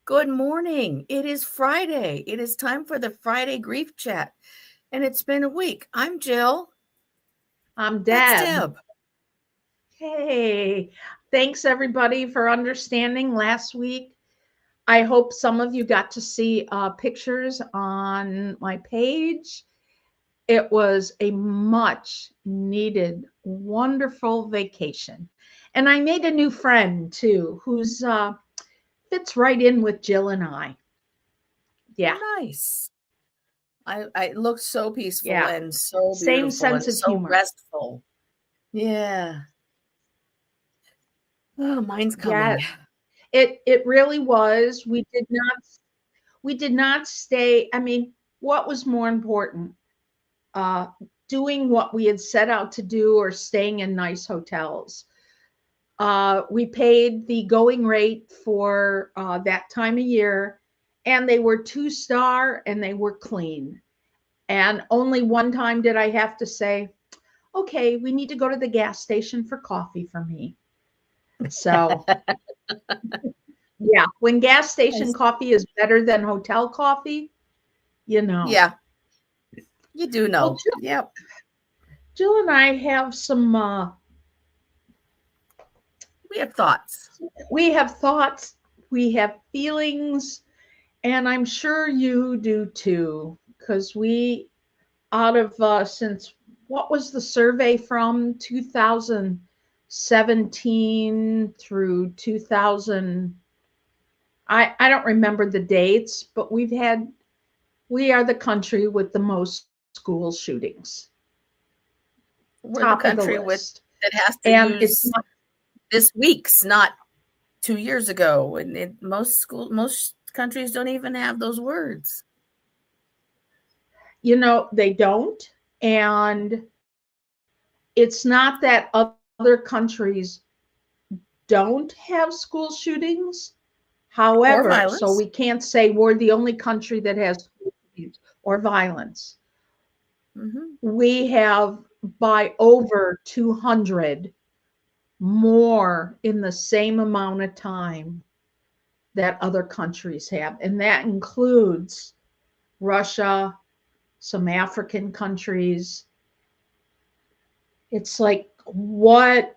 Good morning. It is Friday. It is time for the Friday Grief Chat, and it's been a week. I'm Jill. I'm That's Deb. Deb. Hey, thanks everybody for understanding last week. I hope some of you got to see pictures on my page. It was a much needed, wonderful vacation. And I made a new friend too, who's fits right in with Jill and I. Yeah, Nice. It looks so peaceful yeah. and so Same beautiful sense and of so humor. restful. Yeah. Oh, mine's Yes, coming. it really was. We did not stay. I mean, what was more important? Uh, Doing what we had set out to do or staying in nice hotels. We paid the going rate for that time of year, and they were 2-star and they were clean. And only one time did I have to say, okay, we need to go to the gas station for coffee for me. So, yeah, when gas station Nice. coffee is better than hotel coffee, you know. Yeah, you do Well, know. Yep. Jill and I have some We have thoughts. we have thoughts, we have feelings, and I'm sure you do too, because we, out of since what was the survey from 2017 through 2000, I don't remember the dates, but we are the country with the most school shootings, We're the top of the country with list. that has to And it's use not, this week's, not 2 years ago. And most countries don't even have those words. they don't. And it's not that other countries don't have school shootings. Or However, so we violence. can't say we're the only country that has school shootings or violence. Hmm. We have by over 200 more in the same amount of time that other countries have. And that includes Russia, some African countries. It's like, what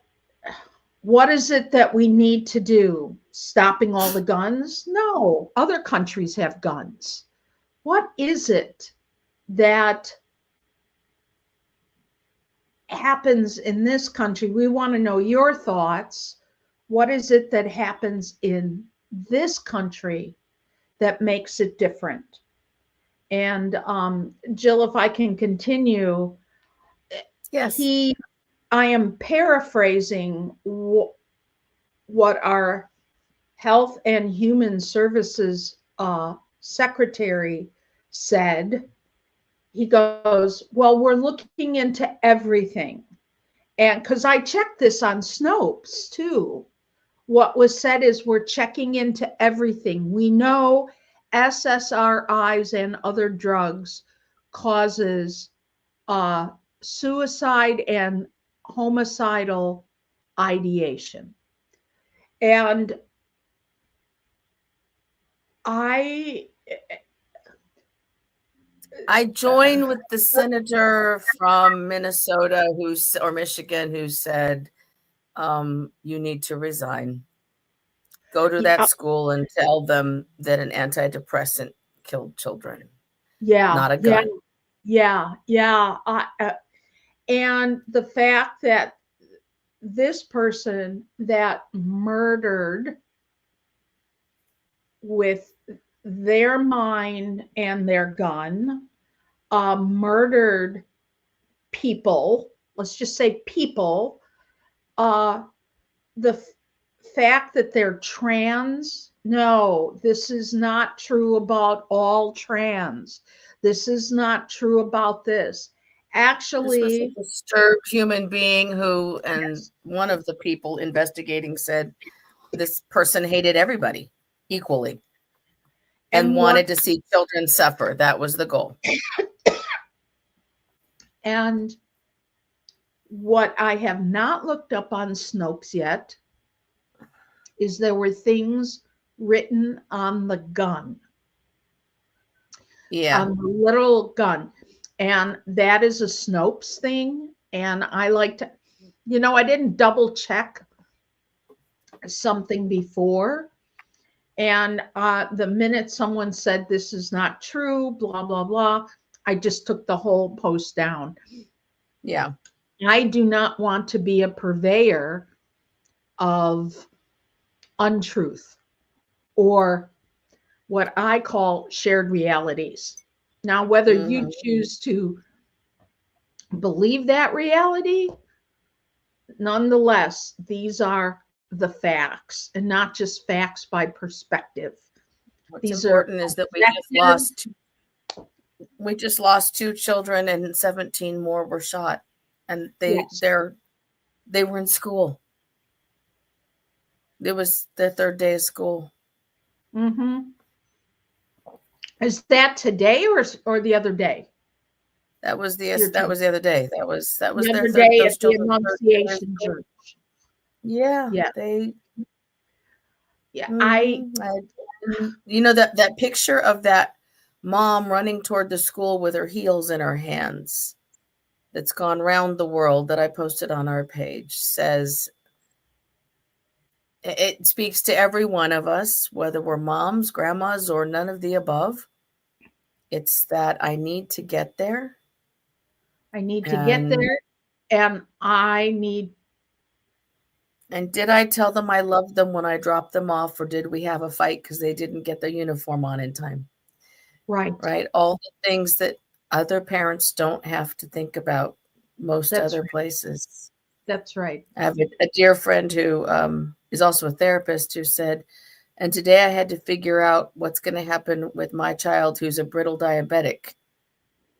is it that we need to do? Stopping all the guns? No, other countries have guns. What is it that happens in this country? We want to know your thoughts. What is it that happens in this country that makes it different? And Jill, if I can continue, Yes. he, I am paraphrasing what our Health and Human Services secretary said. He goes, well, we're looking into everything. And because I checked this on Snopes too, what was said is we're checking into everything. We know SSRIs and other drugs causes uh, suicide and homicidal ideation. And I, I join with the senator from Minnesota or Michigan who said, you need to resign. Go to that yeah, school and tell them that an antidepressant killed children, yeah, not a yeah, gun. yeah. And the fact that this person that murdered with their mind and their gun, murdered people, let's just say people, uh, the fact that they're trans, no, this is not true about all trans. This is not true about this. This was a Actually, disturbed human being and yes. one of the people investigating said this person hated everybody equally and And what wanted to see children suffer. That was the goal. and what I have not looked up on Snopes yet is there were things written on the gun, Yeah. on the little gun. And that is a Snopes thing. And I like to, I didn't double check something before. And the minute someone said this is not true, blah, blah, blah, I just took the whole post down. Yeah. I do not want to be a purveyor of untruth or what I call shared realities. Now, whether you choose to believe that reality, nonetheless, these are the facts and not just facts by perspective. What's These important is that we just lost 2 children and 17 more were shot, and they were in school. It was their 3rd day of school. Mm-hmm. Is that today or the other day? That was the other day. That was The their other day those at the children. Annunciation Church. Yeah. That picture of that mom running toward the school with her heels in her hands, that's gone round the world, that I posted on our page, says it speaks to every one of us, whether we're moms, grandmas, or none of the above. It's that I need to get there. I need to get there, and And did I tell them I loved them when I dropped them off, or did we have a fight because they didn't get their uniform on in time? Right. All the things that other parents don't have to think about most other places. That's right. I have a dear friend who is also a therapist who said, and today I had to figure out what's going to happen with my child who's a brittle diabetic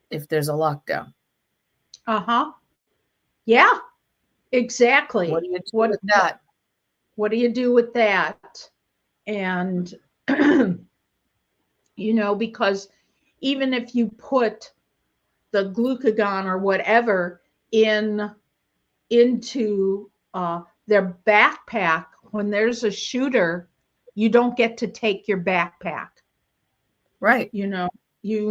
if there's a lockdown. Uh-huh. Yeah, exactly. What do you do with that? What do you do with that? And, because even if you put the glucagon or whatever into their backpack, when there's a shooter, you don't get to take your backpack. Right. You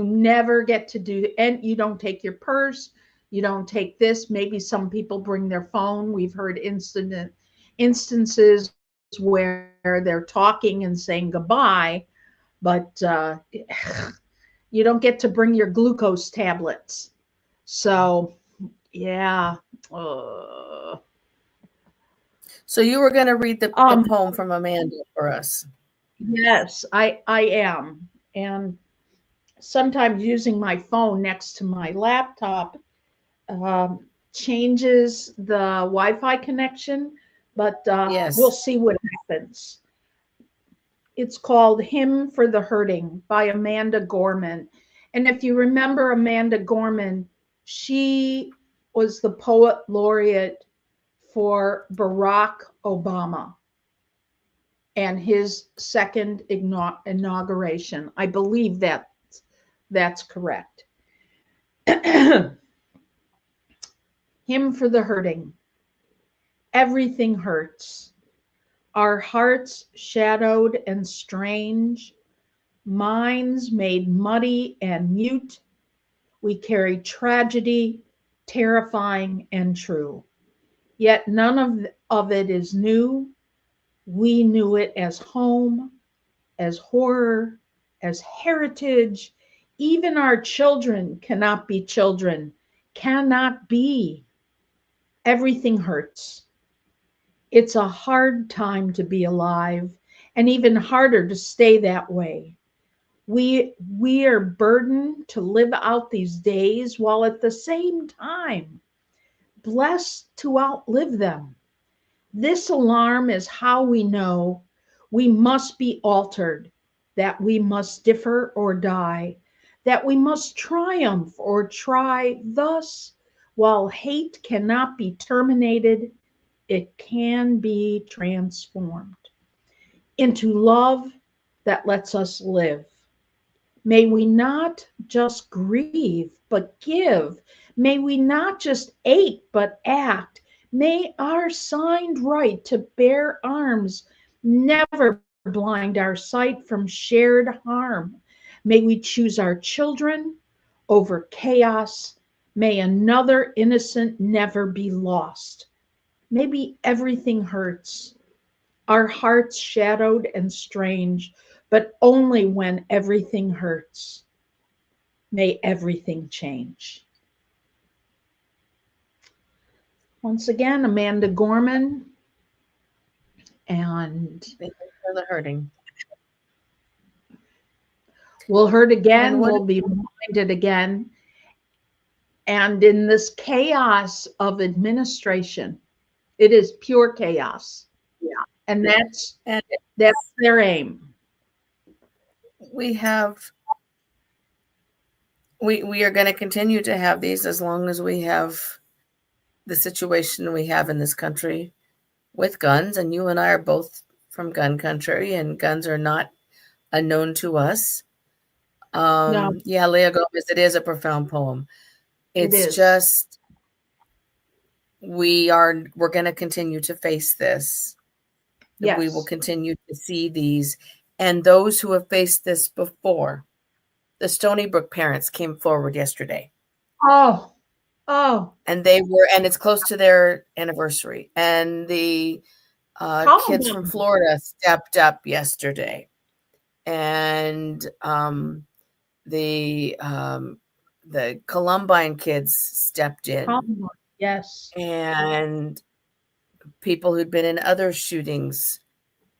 never get to do, and you don't take your purse. You don't take this. Maybe some people bring their phone. We've heard instances where they're talking and saying goodbye, but you don't get to bring your glucose tablets. So, yeah. So you were going to read the poem from Amanda for us. Yes, I am. And sometimes using my phone next to my laptop changes the Wi-Fi connection, but we'll see what happens. It's called Hymn for the Hurting by Amanda Gorman. And if you remember Amanda Gorman, she was the poet laureate for Barack Obama and his second inauguration. I believe that's correct. Hymn for the Hurting. Everything hurts. Our hearts shadowed and strange, minds made muddy and mute. We carry tragedy, terrifying and true. Yet none of it is new. We knew it as home, as horror, as heritage. Even our children cannot be children, cannot be. Everything hurts. It's a hard time to be alive, and even harder to stay that way. We are burdened to live out these days while at the same time blessed to outlive them. This alarm is how we know we must be altered, that we must differ or die, that we must triumph or try. Thus, while hate cannot be terminated, it can be transformed into love that lets us live. May we not just grieve, but give. May we not just ache, but act. May our signed right to bear arms never blind our sight from shared harm. May we choose our children over chaos. May another innocent never be lost. Maybe everything hurts, our hearts shadowed and strange, but only when everything hurts. May everything change. Once again, Amanda Gorman. And thank you for the hurting. We'll hurt again. We'll be reminded again. And in this chaos of administration, it is pure chaos. Yeah. And that's their aim. We are going to continue to have these as long as we have the situation we have in this country with guns. And you and I are both from gun country, and guns are not unknown to us. No. Yeah, Leah Gomez, it is a profound poem. It's just, we're going to continue to face this. Yes. We will continue to see these. And those who have faced this before, the Stony Brook parents came forward yesterday. Oh. And it's close to their anniversary. And the kids from Florida stepped up yesterday. And the Columbine kids stepped in. Yes. And people who'd been in other shootings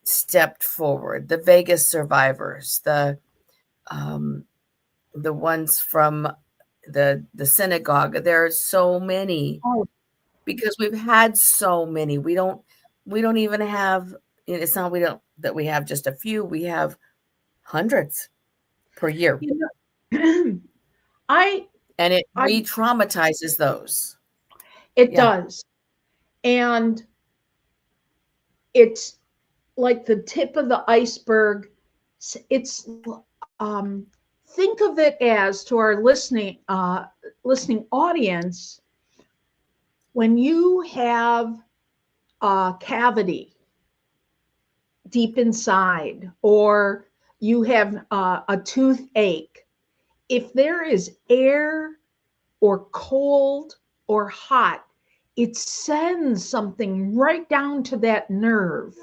stepped forward. The Vegas survivors, the ones from the synagogue. There are so many because we've had so many. We don't even have. It's not that we have just a few. We have hundreds per year. And it re-traumatizes those. It does. And it's like the tip of the iceberg. It's think of it as, to our listening audience, when you have a cavity deep inside, or you have a toothache, if there is air or cold or hot, it sends something right down to that nerve.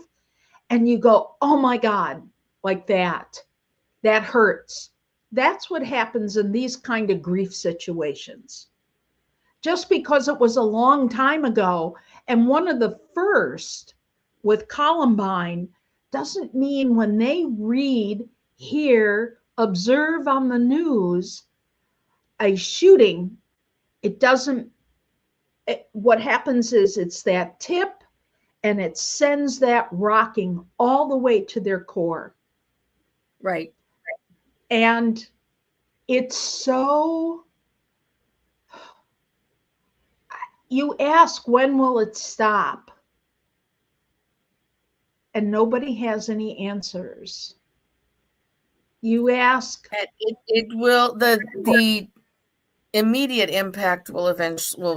And you go, oh my God, like that. That hurts. That's what happens in these kind of grief situations. Just because it was a long time ago, and one of the first with Columbine, doesn't mean when they read, hear, observe on the news a shooting, what happens is it's that tip, and it sends that rocking all the way to their core. Right. And it's so, you ask, when will it stop? And nobody has any answers. You ask. It will, the immediate impact will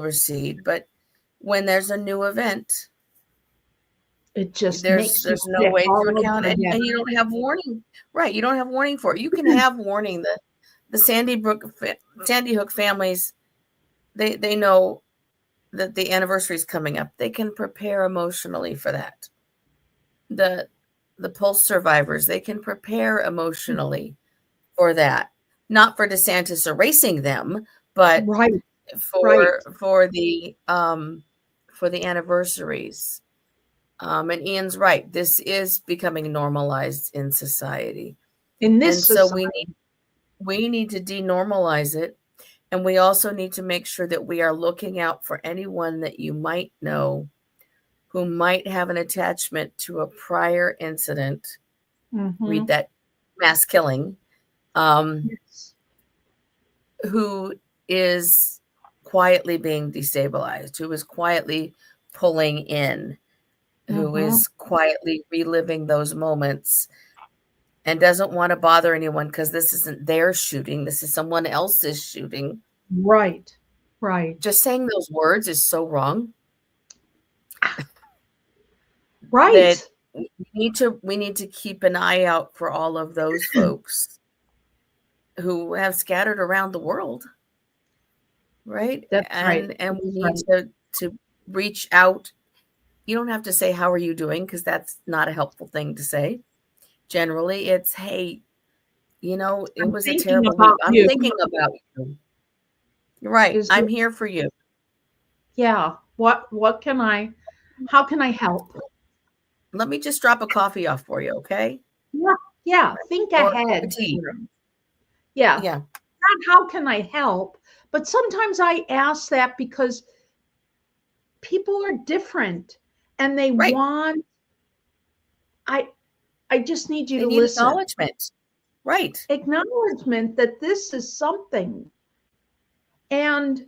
recede, but when there's a new event, it just there's no way to account, and you don't have warning. Right, you don't have warning for it. You can have warning. The Sandy Hook families, they know that the anniversary is coming up. They can prepare emotionally for that. The Pulse survivors, they can prepare emotionally for that. Not for DeSantis erasing them, but for the anniversaries. And Ian's right. This is becoming normalized in society. So we need to denormalize it. And we also need to make sure that we are looking out for anyone that you might know who might have an attachment to a prior incident. Mm-hmm. Read that mass killing. Who is quietly being destabilized, who is quietly pulling in, who is quietly reliving those moments, and doesn't want to bother anyone because this isn't their shooting. This is someone else's shooting. Right. Just saying those words is so wrong. Right. we need to keep an eye out for all of those folks who have scattered around the world, right? That's right. And we need Right. to reach out. You don't have to say, how are you doing? Because that's not a helpful thing to say. Generally, it's, hey, you know, it I'm was a thinking terrible week. about I'm you. thinking about you. Right. Is I'm here for you. Yeah. How can I help? Let me just drop a coffee off for you, okay? Yeah. Yeah. Think Or a cup of ahead. tea. Yeah. Yeah. Not how can I help, but sometimes I ask that because people are different and they Right. want, I, I just need you They to need listen. acknowledgement. Right. Acknowledgement that this is something. And,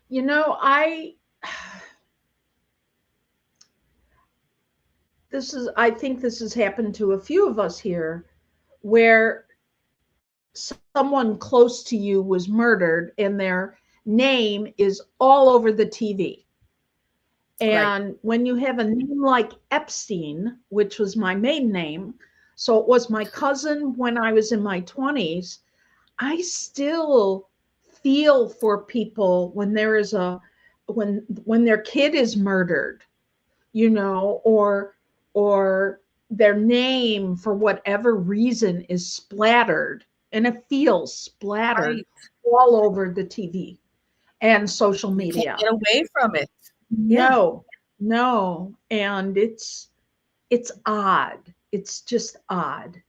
you know, I think this has happened to a few of us here where someone close to you was murdered and their name is all over the TV. Right. And when you have a name like Epstein, which was my maiden name, so it was my cousin when I was in my 20s, I still feel for people when there is when their kid is murdered, you know, or their name for whatever reason is splattered, and it feels splattered Right. all over the TV and social You can't media. get away from it. Yeah. No, no, and it's odd. It's just odd.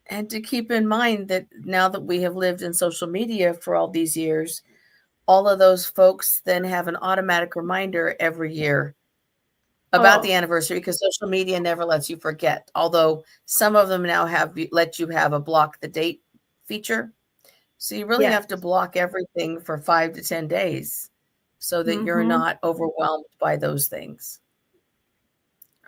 And to keep in mind that now that we have lived in social media for all these years, all of those folks then have an automatic reminder every year about the Oh, anniversary, because social media never lets you forget. Although some of them now have let you have a block the date feature. So you really yes. have to block everything for 5 to 10 days so that you're Hmm. not overwhelmed by those things.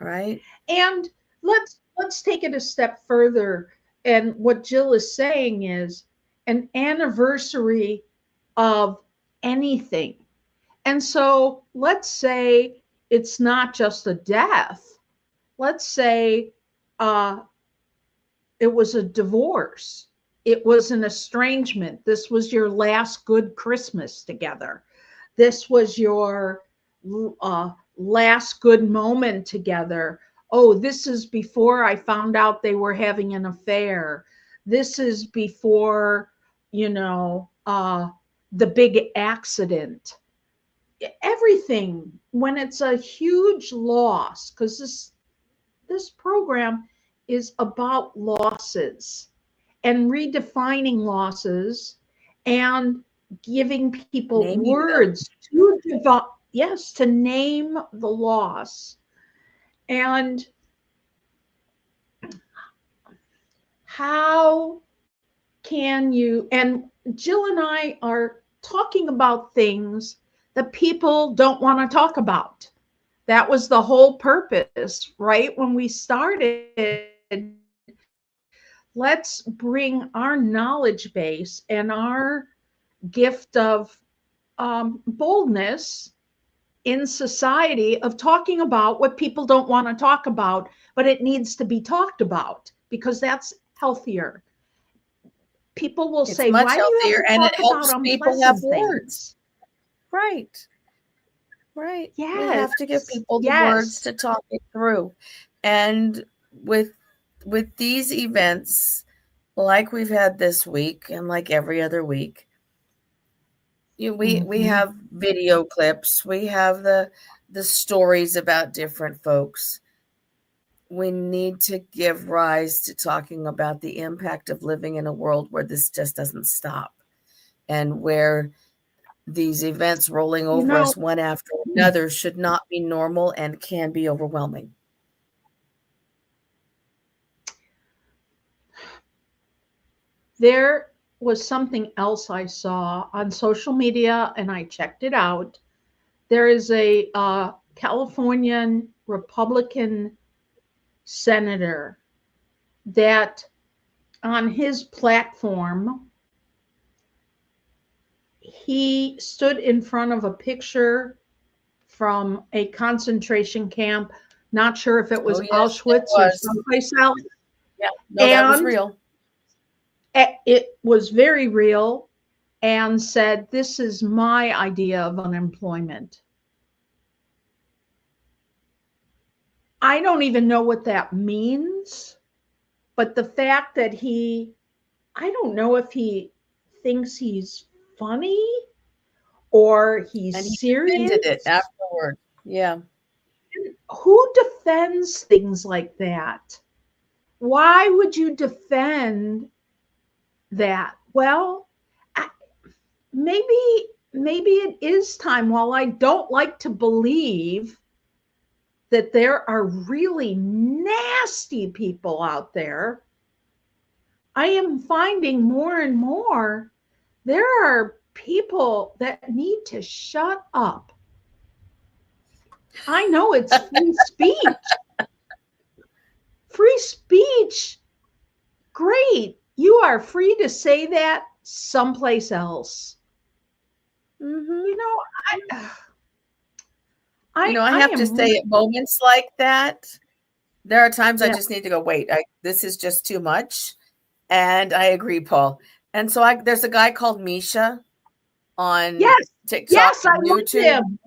Right? And let's take it a step further. And what Jill is saying is an anniversary of anything. And so let's say it's not just a death. Let's say uh, it was a divorce. It was an estrangement. This was your last good Christmas together. This was your last good moment together. Oh, this is before I found out they were having an affair. This is before, you know, the big accident. Everything when it's a huge loss, because this program is about losses and redefining losses and giving people Naming them. words to develop, yes, to name the loss. And how can you, and Jill and I are talking about things that people don't want to talk about. That was the whole purpose, right? When we started, let's bring our knowledge base and our gift of boldness in society of talking about what people don't want to talk about, but it needs to be talked about because that's healthier. People will It's say, much why do you have healthier to and it talk about helps people have unpleasant words. things? Right. Right. We have to give Yes, people the words yes. to talk it through. And with with these events, like we've had this week and like every other week, we Mm-hmm. have video clips, we have the stories about different folks. We need to give rise to talking about the impact of living in a world where this just doesn't stop, and where these events rolling You over know, us one after another should not be normal and can be overwhelming. there was something else I saw on social media and I checked it out. There is a Californian Republican senator that on his platform, he stood in front of a picture from a concentration camp. Not sure if it was yes, Auschwitz or someplace else. Yeah, no, that was real. It was very real, and said, "This is my idea of unemployment." I don't even know what that means, but the fact that I don't know if he thinks he's funny or he's and he serious. defended it afterward. Yeah. Who defends things like that? Why would you defend that? Well, maybe it is time. While I don't like to believe that there are really nasty people out there, I am finding more and more there are people that need to shut up. I know it's free speech. Free speech. Great. You are free to say that someplace else. Mm-hmm. I have to say at moments like that, there are times I just need to go, wait, this is just too much. And I agree, Paul. And so there's a guy called Misha on TikTok and YouTube. Him.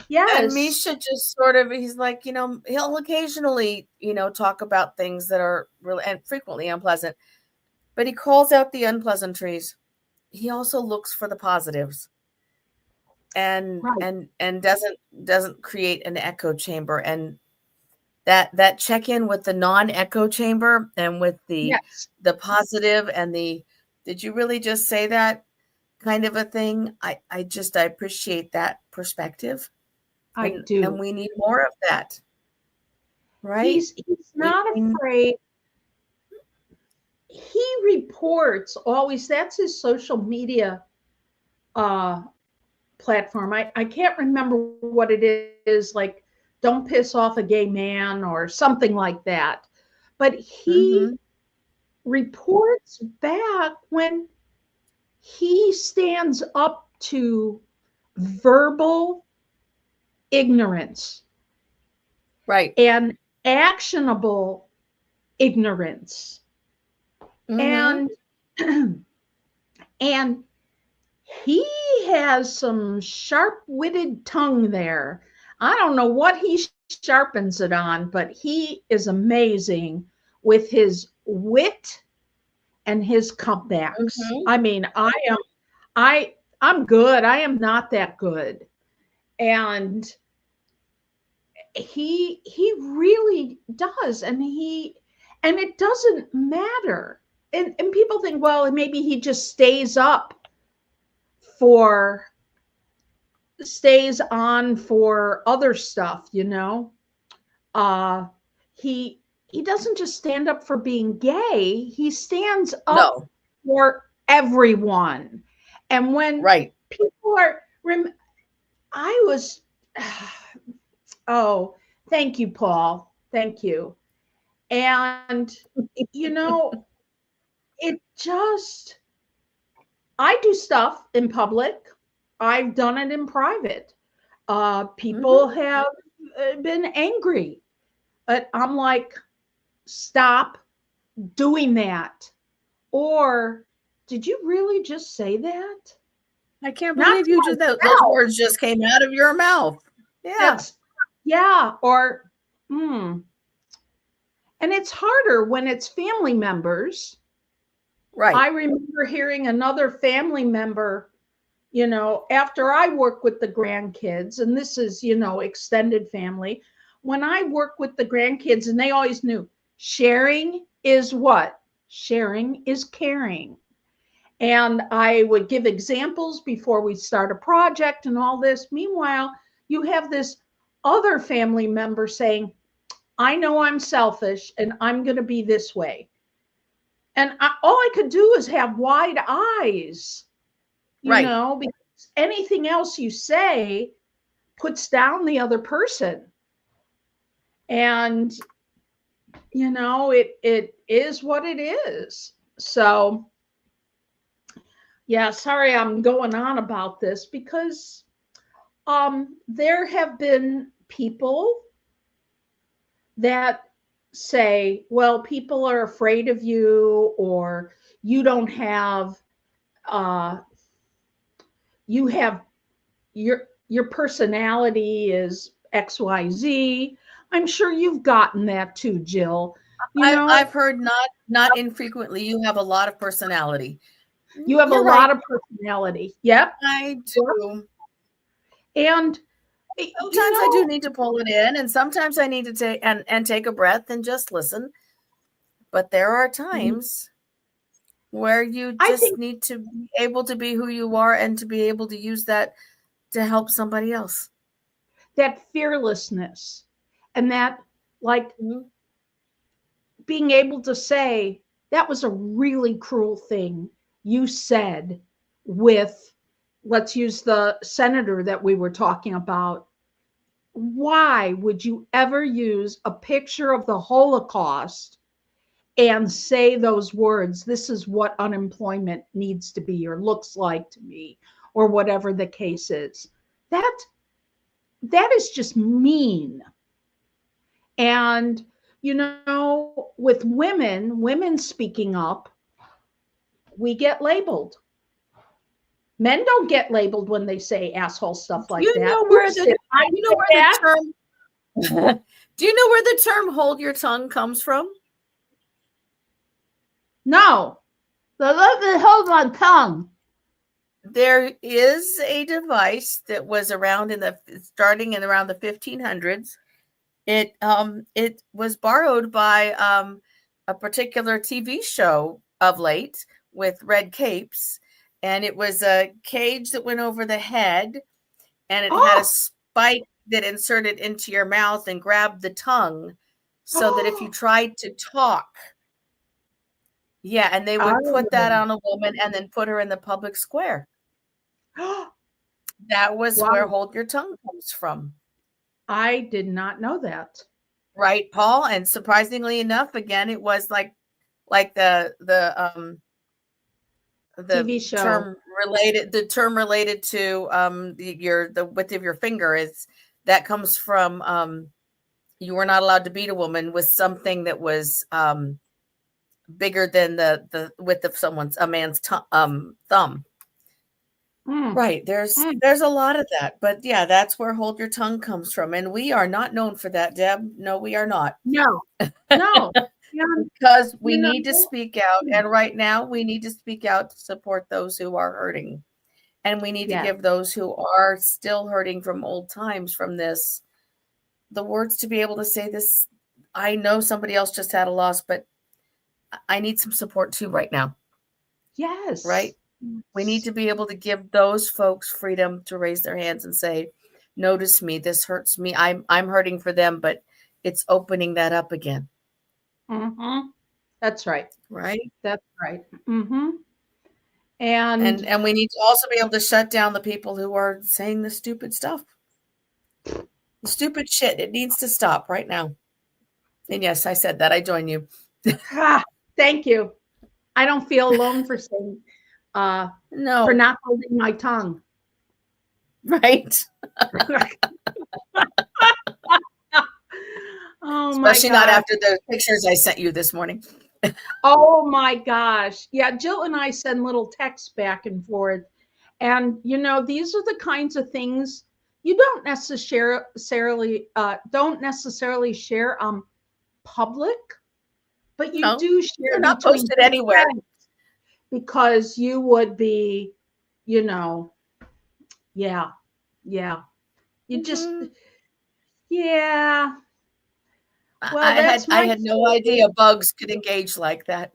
Yes. And Misha just he's like, he'll occasionally, talk about things that are really and frequently unpleasant, but he calls out the unpleasantries. He also looks for the positives and doesn't create an echo chamber. And that check-in with the non-echo chamber and with the positive and did you really just say that kind of a thing? I appreciate that perspective. I do. And we need more of that. Right? He's not afraid. He reports always. That's his social media platform. I can't remember what it is, like don't piss off a gay man or something like that. But he reports back when he stands up to verbal ignorance. Right. And actionable ignorance. And he has some sharp-witted tongue there. I don't know what he sharpens it on, but he is amazing with his wit and his comebacks. I mean, I'm good. I am not that good. And he really does. And it doesn't matter. And people think, well, maybe he just stays on for other stuff, he doesn't just stand up for being gay. He stands up for everyone. And when people are, oh, thank you, Paul. Thank you. And, it just, I do stuff in public. I've done it in private. People have been angry, but I'm like, stop doing that. Or did you really just say that? I can't believe you just those words just came out of your mouth. Yeah. Or, and it's harder when it's family members. Right. I remember hearing another family member, after I work with the grandkids, and this is, extended family. When I work with the grandkids, and they always knew sharing is what? Sharing is caring. And I would give examples before we start a project and all this. Meanwhile, you have this other family member saying, I know I'm selfish and I'm going to be this way. And all I could do is have wide eyes, because anything else you say puts down the other person. And, it is what it is. So, yeah, sorry I'm going on about this because There have been people that say, well, people are afraid of you, or you don't have, you have your personality is XYZ. I'm sure you've gotten that too, Jill. I've heard not infrequently, you have a lot of personality. You have a lot of personality. Yep. I do. And sometimes I do need to pull it in, and sometimes I need to take and take a breath and just listen. But there are times where you just need to be able to be who you are and to be able to use that to help somebody else. That fearlessness, and that being able to say, that was a really cruel thing you said with, let's use the senator that we were talking about. Why would you ever use a picture of the Holocaust and say those words? This is what unemployment needs to be or looks like to me, or whatever the case is. That is just mean. And, with women speaking up, we get labeled. Men don't get labeled when they say asshole stuff like that. Do you know where the term hold your tongue comes from? No. Hold my tongue. There is a device that was around starting in around the 1500s. It was borrowed by a particular TV show of late with red capes, and it was a cage that went over the head, and it had a spike that inserted into your mouth and grabbed the tongue, so that if you tried to talk, and they would put that on a woman and then put her in the public square. That was where hold your tongue comes from. I did not know that. Right, Paul? And surprisingly enough, again, it was like the TV show term related to the width of your finger is that comes from you were not allowed to beat a woman with something that was bigger than the width of a man's thumb. Right. There's a lot of that. But yeah, that's where hold your tongue comes from. And we are not known for that, Deb. No, we are not. No. Because we need to speak out. And right now we need to speak out to support those who are hurting. And we need to give those who are still hurting from old times from this, the words to be able to say this. I know somebody else just had a loss, but I need some support too right now. Yes. Right. We need to be able to give those folks freedom to raise their hands and say, notice me, this hurts me. I'm hurting for them, but it's opening that up again. Mm-hmm. That's right. Right. That's right. Mm-hmm. And we need to also be able to shut down the people who are saying the stupid stuff. The stupid shit. It needs to stop right now. And yes, I said that. I join you. Thank you. I don't feel alone for saying no, for not holding my tongue. Right. Especially not after the pictures I sent you this morning. Oh my gosh. Yeah, Jill and I send little texts back and forth. And these are the kinds of things you don't necessarily share public, but you do share. You're not posted anywhere. Because you would be, you just, Well, I had no idea bugs could engage like that.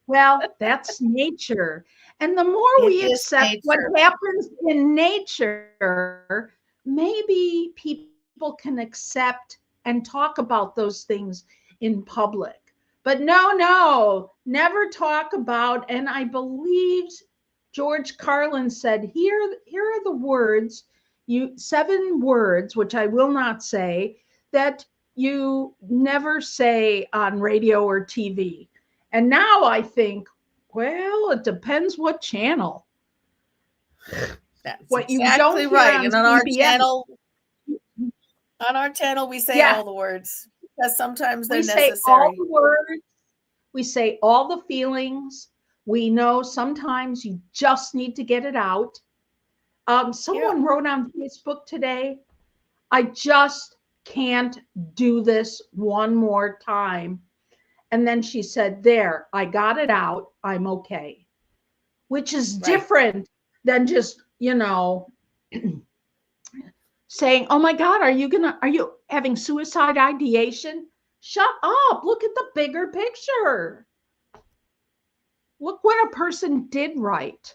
Well, that's nature. And the more we accept what happens in nature, maybe people can accept and talk about those things in public. But no, never talk about, and I believe George Carlin said, here are the words, 7 words, which I will not say, that you never say on radio or TV. And now I think, well, it depends what channel. That's what you exactly don't right. hear on And on our channel, we say Yeah. all the words because sometimes they're We say all necessary. the words. We say all the feelings. We know sometimes you just need to get it out. Someone wrote on Facebook today, I just can't do this one more time. And then she said, there, I got it out. I'm okay. Which is different than just, saying, oh my God, are you having suicide ideation? Shut up. Look at the bigger picture. Look what a person did right.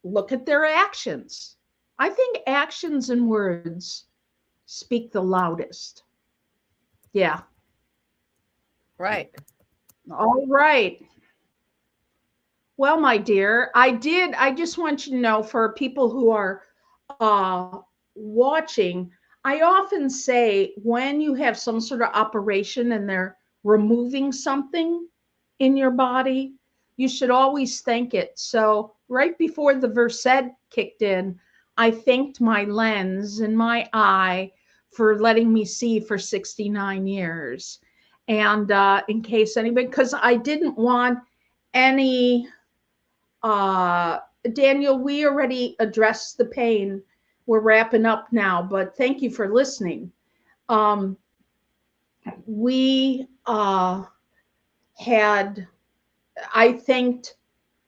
Look at their actions. I think actions and words speak the loudest. Yeah. Right. All right. Well, my dear, I just want you to know, for people who are watching, I often say when you have some sort of operation and they're removing something in your body, you should always thank it. So right before the Versed kicked in, I thanked my lens in my eye for letting me see for 69 years. And in case anybody, because I didn't want any, Daniel, we already addressed the pain. We're wrapping up now, but thank you for listening. We I thanked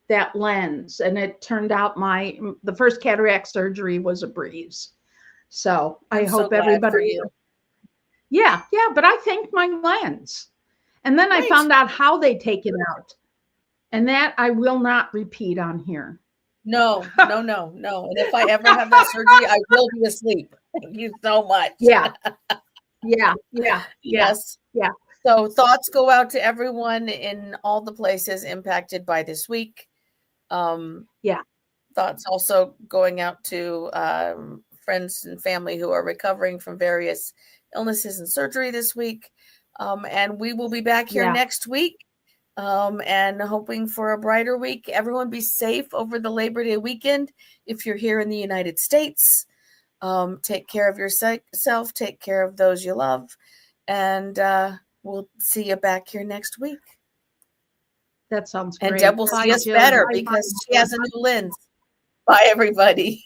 that lens, and it turned out the first cataract surgery was a breeze. So I hope everybody. Yeah, but I thanked my lens. And then I found out how they take it out. And that I will not repeat on here. No. And if I ever have that surgery, I will be asleep. Thank you so much. Yeah. Yes. So thoughts go out to everyone in all the places impacted by this week. Thoughts also going out to friends and family who are recovering from various illnesses and surgery this week. And we will be back here next week. And hoping for a brighter week. Everyone be safe over the Labor Day weekend. If you're here in the United States, take care of yourself, take care of those you love, and we'll see you back here next week. That sounds great. And Deb will see us better because she has a new lens. Bye, everybody.